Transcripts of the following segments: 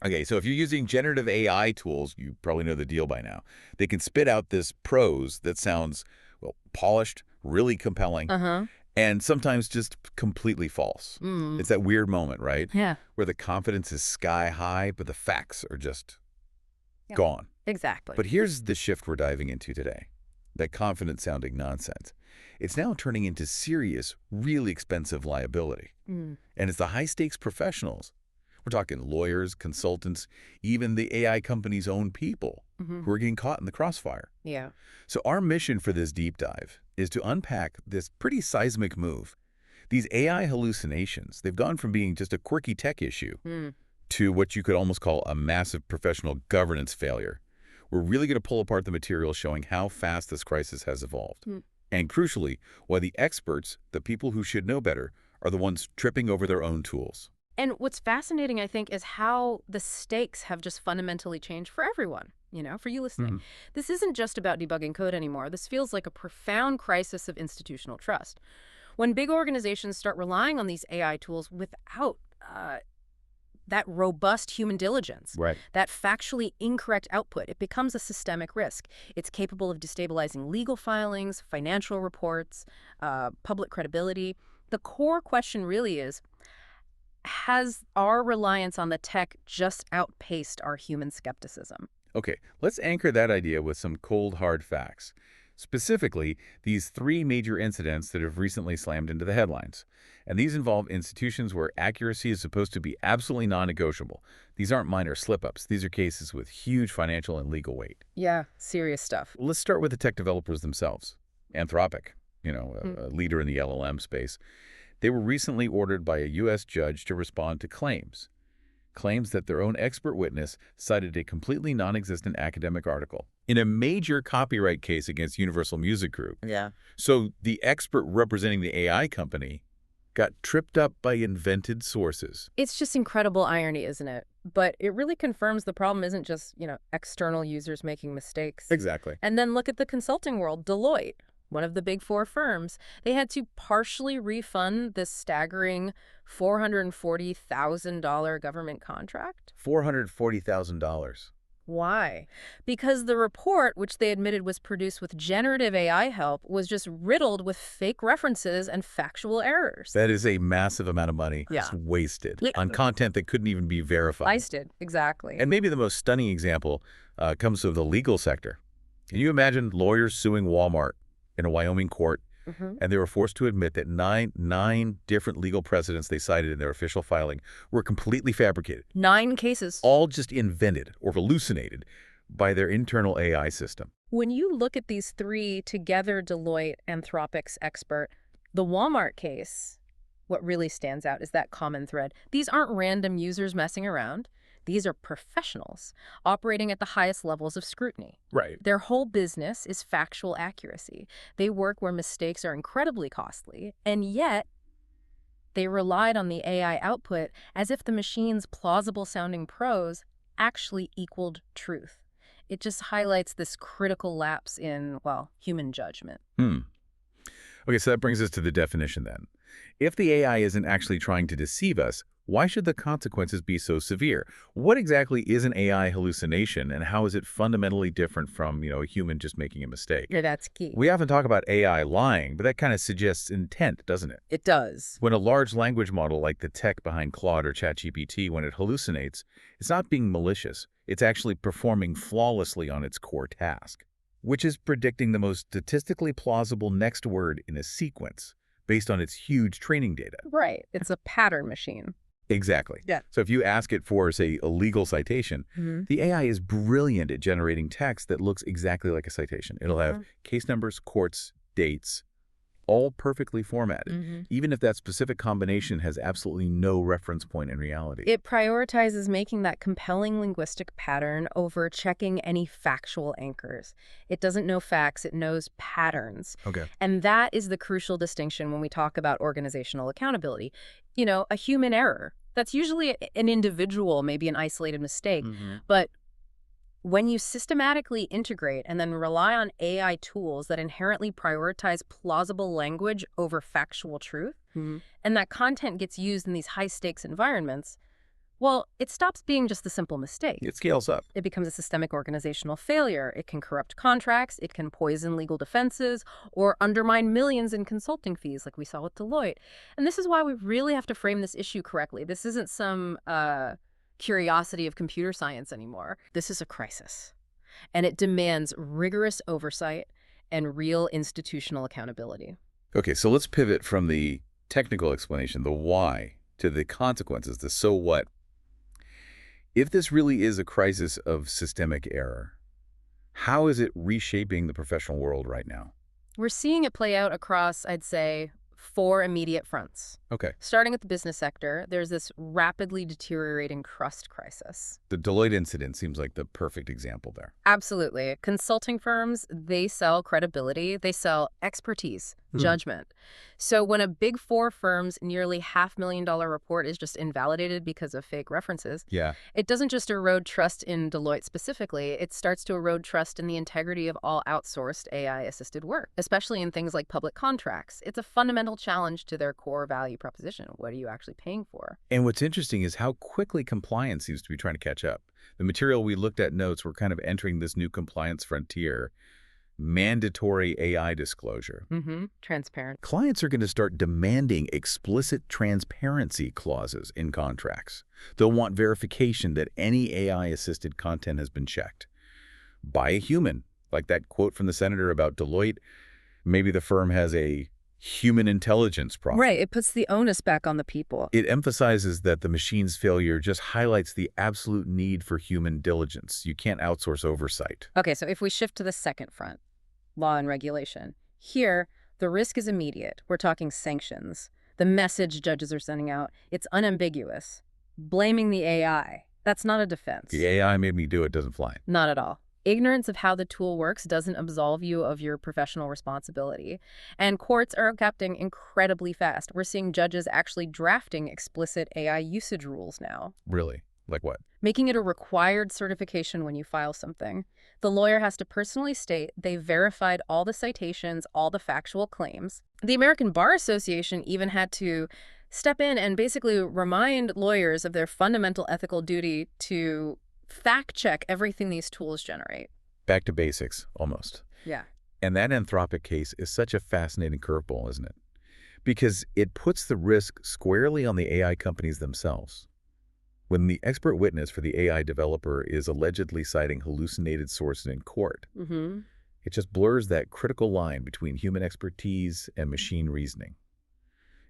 Okay, so if you're using generative AI tools, you probably know the deal by now. They can spit out this prose that sounds, well, polished, really compelling, Uh-huh. and sometimes just completely false. Mm. It's that weird moment, right? Yeah. Where the confidence is sky high, but the facts are just Yeah. gone. Exactly. But here's the shift we're diving into today. That confident-sounding nonsense. It's now turning into serious, really expensive liability. Mm. And it's the high-stakes professionals. We're talking lawyers, consultants, even the AI company's own people Mm-hmm. who are getting caught in the crossfire. Yeah. So our mission for this deep dive is to unpack this pretty seismic move. These AI hallucinations, they've gone from being just a quirky tech issue Mm. to what you could almost call a massive professional governance failure. We're really going to pull apart the material showing how fast this crisis has evolved. Mm. And crucially, why the experts, the people who should know better, are the ones tripping over their own tools. And what's fascinating, I think, is how the stakes have just fundamentally changed for everyone, for you listening. This isn't just about debugging code anymore. This feels like a profound crisis of institutional trust. When big organizations start relying on these AI tools without that robust human diligence, Right. that factually incorrect output, it becomes a systemic risk. It's capable of destabilizing legal filings, financial reports, public credibility. The core question really is, has our reliance on the tech just outpaced our human skepticism? Okay, let's anchor that idea with some cold, hard facts. Specifically, these three major incidents that have recently slammed into the headlines. And these involve institutions where accuracy is supposed to be absolutely non-negotiable. These aren't minor slip-ups. These are cases with huge financial and legal weight. Yeah, serious stuff. Let's start with the tech developers themselves. Anthropic, a leader in the LLM space. They were recently ordered by a U.S. judge to respond to claims that their own expert witness cited a completely non-existent academic article in a major copyright case against Universal Music Group. Yeah. So the expert representing the AI company got tripped up by invented sources. It's just incredible irony, isn't it? But it really confirms the problem isn't just, external users making mistakes. Exactly. And then look at the consulting world. Deloitte, one of the big four firms, they had to partially refund this staggering $440,000 government contract. $440,000. Why? Because the report, which they admitted was produced with generative AI help, was just riddled with fake references and factual errors. That is a massive amount of money Yeah. just wasted Yeah. on content that couldn't even be verified. Feisted, exactly. And maybe the most stunning example comes from the legal sector. Can you imagine lawyers suing Walmart in a Wyoming court, and they were forced to admit that nine different legal precedents they cited in their official filing were completely fabricated, 9 cases. all just invented or hallucinated by their internal AI system. When you look at these three together, Deloitte, Anthropic's expert, the Walmart case, what really stands out is that common thread. These aren't random users messing around. These are professionals operating at the highest levels of scrutiny. Right. Their whole business is factual accuracy. They work where mistakes are incredibly costly, and yet they relied on the AI output as if the machine's plausible-sounding prose actually equaled truth. It just highlights this critical lapse in, human judgment. Okay, so that brings us to the definition then. If the AI isn't actually trying to deceive us, why should the consequences be so severe? What exactly is an AI hallucination, and how is it fundamentally different from, a human just making a mistake? Yeah, that's key. We often talk about AI lying, but that kind of suggests intent, doesn't it? It does. When a large language model like the tech behind Claude or ChatGPT, when it hallucinates, it's not being malicious. It's actually performing flawlessly on its core task, which is predicting the most statistically plausible next word in a sequence based on its huge training data. Right. It's a pattern machine. Exactly. Yeah. So if you ask it for, say, a legal citation, the AI is brilliant at generating text that looks exactly like a citation. It'll have case numbers, courts, dates, all perfectly formatted, even if that specific combination has absolutely no reference point in reality. It prioritizes making that compelling linguistic pattern over checking any factual anchors. It doesn't know facts, it knows patterns. Okay. And that is the crucial distinction when we talk about organizational accountability. A human error. That's usually an individual, maybe an isolated mistake. But when you systematically integrate and then rely on AI tools that inherently prioritize plausible language over factual truth, and that content gets used in these high-stakes environments, Well, it stops being just the simple mistake. It scales up. It becomes a systemic organizational failure. It can corrupt contracts, it can poison legal defenses, or undermine millions in consulting fees like we saw with Deloitte. And this is why we really have to frame this issue correctly. This isn't some curiosity of computer science anymore. This is a crisis. And it demands rigorous oversight and real institutional accountability. Okay, so let's pivot from the technical explanation, the why, to the consequences, the so what. If this really is a crisis of systemic error, how is it reshaping the professional world right now? We're seeing it play out across, I'd say, 4 immediate fronts. Okay. Starting with the business sector, there's this rapidly deteriorating trust crisis. The Deloitte incident seems like the perfect example there. Absolutely. Consulting firms, they sell credibility, they sell expertise, judgment. So when a big 4 firm's nearly $500,000 report is just invalidated because of fake references, Yeah. it doesn't just erode trust in Deloitte specifically, it starts to erode trust in the integrity of all outsourced AI-assisted work, especially in things like public contracts. It's a fundamental challenge to their core value proposition. What are you actually paying for? And what's interesting is how quickly compliance seems to be trying to catch up. The material we looked at notes, we're kind of entering this new compliance frontier, mandatory AI disclosure. Transparent. Clients are going to start demanding explicit transparency clauses in contracts. They'll want verification that any AI-assisted content has been checked by a human. Like that quote from the senator about Deloitte, maybe the firm has a human intelligence problem. Right. It puts the onus back on the people. It emphasizes that the machine's failure just highlights the absolute need for human diligence. You can't outsource oversight. Okay, so if we shift to the second front, law and regulation, here, the risk is immediate. We're talking sanctions. The message judges are sending out, it's unambiguous. Blaming the AI, that's not a defense. The AI made me do it doesn't fly. Not at all. Ignorance of how the tool works doesn't absolve you of your professional responsibility. And courts are adapting incredibly fast. We're seeing judges actually drafting explicit AI usage rules now. Really? Like what? Making it a required certification when you file something. The lawyer has to personally state they verified all the citations, all the factual claims. The American Bar Association even had to step in and basically remind lawyers of their fundamental ethical duty to fact-check everything these tools generate. Back to basics, almost. Yeah. And that Anthropic case is such a fascinating curveball, isn't it? Because it puts the risk squarely on the AI companies themselves. When the expert witness for the AI developer is allegedly citing hallucinated sources in court, it just blurs that critical line between human expertise and machine reasoning.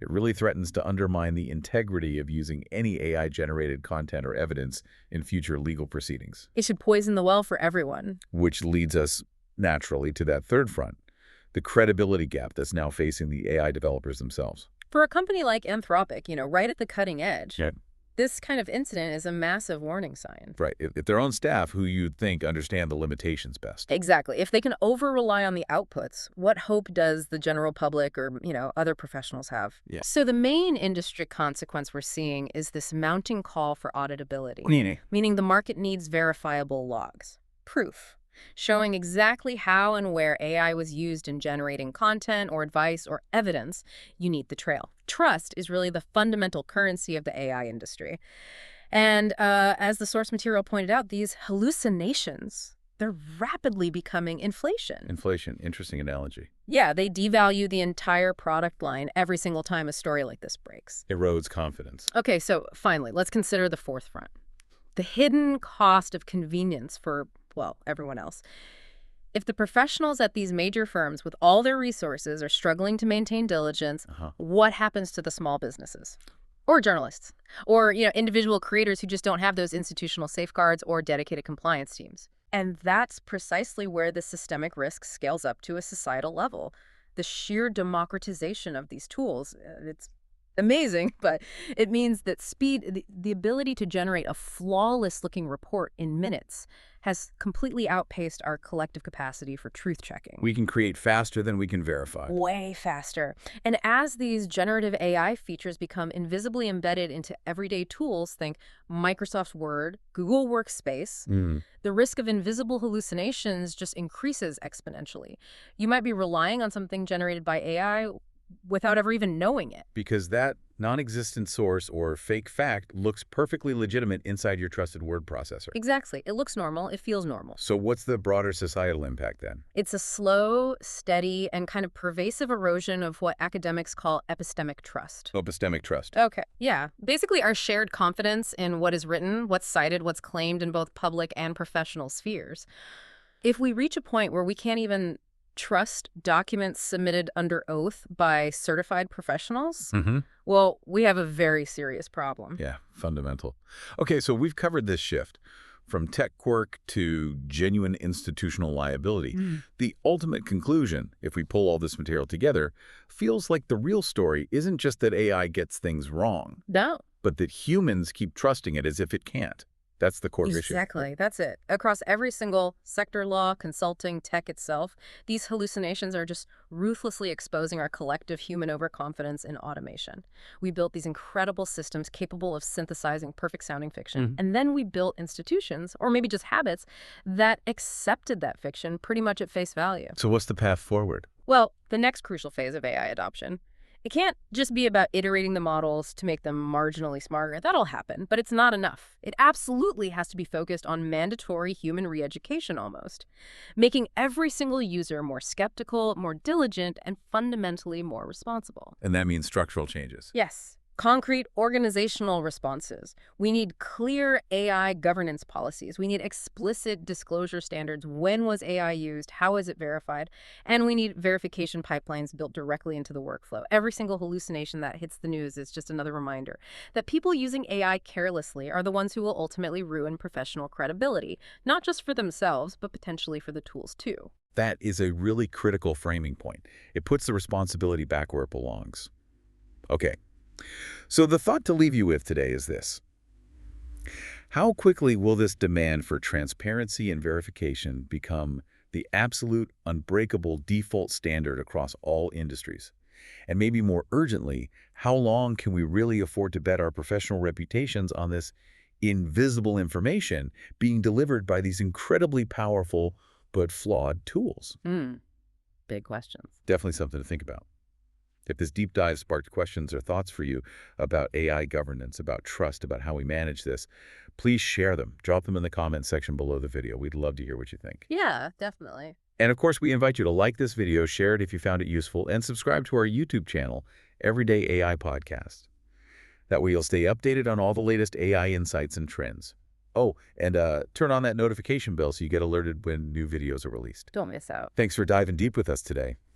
It really threatens to undermine the integrity of using any AI-generated content or evidence in future legal proceedings. It should poison the well for everyone. Which leads us, naturally, to that third front, the credibility gap that's now facing the AI developers themselves. For a company like Anthropic, right at the cutting edge, Yeah. this kind of incident is a massive warning sign. Right. If their own staff, who you'd think understand the limitations best. Exactly. If they can over-rely on the outputs, what hope does the general public or, other professionals have? Yeah. So the main industry consequence we're seeing is this mounting call for auditability, meaning the market needs verifiable logs, proof, showing exactly how and where AI was used in generating content or advice or evidence. You need the trail. Trust is really the fundamental currency of the AI industry. And as the source material pointed out, these hallucinations, they're rapidly becoming inflation. Inflation, interesting analogy. Yeah, they devalue the entire product line every single time a story like this breaks. Erodes confidence. Okay, so finally, let's consider the fourth front. The hidden cost of convenience for, well, everyone else. If the professionals at these major firms with all their resources are struggling to maintain diligence, what happens to the small businesses? Or journalists? Or, individual creators who just don't have those institutional safeguards or dedicated compliance teams? And that's precisely where the systemic risk scales up to a societal level. The sheer democratization of these tools, it's amazing, but it means that speed, the ability to generate a flawless-looking report in minutes has completely outpaced our collective capacity for truth-checking. We can create faster than we can verify. Way faster. And as these generative AI features become invisibly embedded into everyday tools, think Microsoft Word, Google Workspace, the risk of invisible hallucinations just increases exponentially. You might be relying on something generated by AI without ever even knowing it. Because that non-existent source or fake fact looks perfectly legitimate inside your trusted word processor. Exactly. It looks normal. It feels normal. So what's the broader societal impact then? It's a slow, steady, and kind of pervasive erosion of what academics call epistemic trust. Epistemic trust. Okay. Yeah. Basically, our shared confidence in what is written, what's cited, what's claimed in both public and professional spheres. If we reach a point where we can't even trust documents submitted under oath by certified professionals, well, we have a very serious problem. Yeah, fundamental. Okay, so we've covered this shift from tech quirk to genuine institutional liability. The ultimate conclusion, if we pull all this material together, feels like the real story isn't just that AI gets things wrong, No. but that humans keep trusting it as if it can't. That's the core issue. Exactly. That's it. Across every single sector, law, consulting, tech itself, these hallucinations are just ruthlessly exposing our collective human overconfidence in automation. We built these incredible systems capable of synthesizing perfect-sounding fiction, and then we built institutions, or maybe just habits, that accepted that fiction pretty much at face value. So what's the path forward? Well, the next crucial phase of AI adoption, it can't just be about iterating the models to make them marginally smarter. That'll happen, but it's not enough. It absolutely has to be focused on mandatory human re-education almost, making every single user more skeptical, more diligent, and fundamentally more responsible. And that means structural changes. Yes. Concrete organizational responses. We need clear AI governance policies. We need explicit disclosure standards. When was AI used? How is it verified? And we need verification pipelines built directly into the workflow. Every single hallucination that hits the news is just another reminder that people using AI carelessly are the ones who will ultimately ruin professional credibility, not just for themselves, but potentially for the tools too. That is a really critical framing point. It puts the responsibility back where it belongs. Okay. So the thought to leave you with today is this. How quickly will this demand for transparency and verification become the absolute, unbreakable default standard across all industries? And maybe more urgently, how long can we really afford to bet our professional reputations on this invisible information being delivered by these incredibly powerful but flawed tools? Big questions. Definitely something to think about. If this deep dive sparked questions or thoughts for you about AI governance, about trust, about how we manage this, please share them. Drop them in the comments section below the video. We'd love to hear what you think. Yeah, definitely. And of course, we invite you to like this video, share it if you found it useful, and subscribe to our YouTube channel, Everyday AI Podcast. That way you'll stay updated on all the latest AI insights and trends. Oh, and turn on that notification bell so you get alerted when new videos are released. Don't miss out. Thanks for diving deep with us today.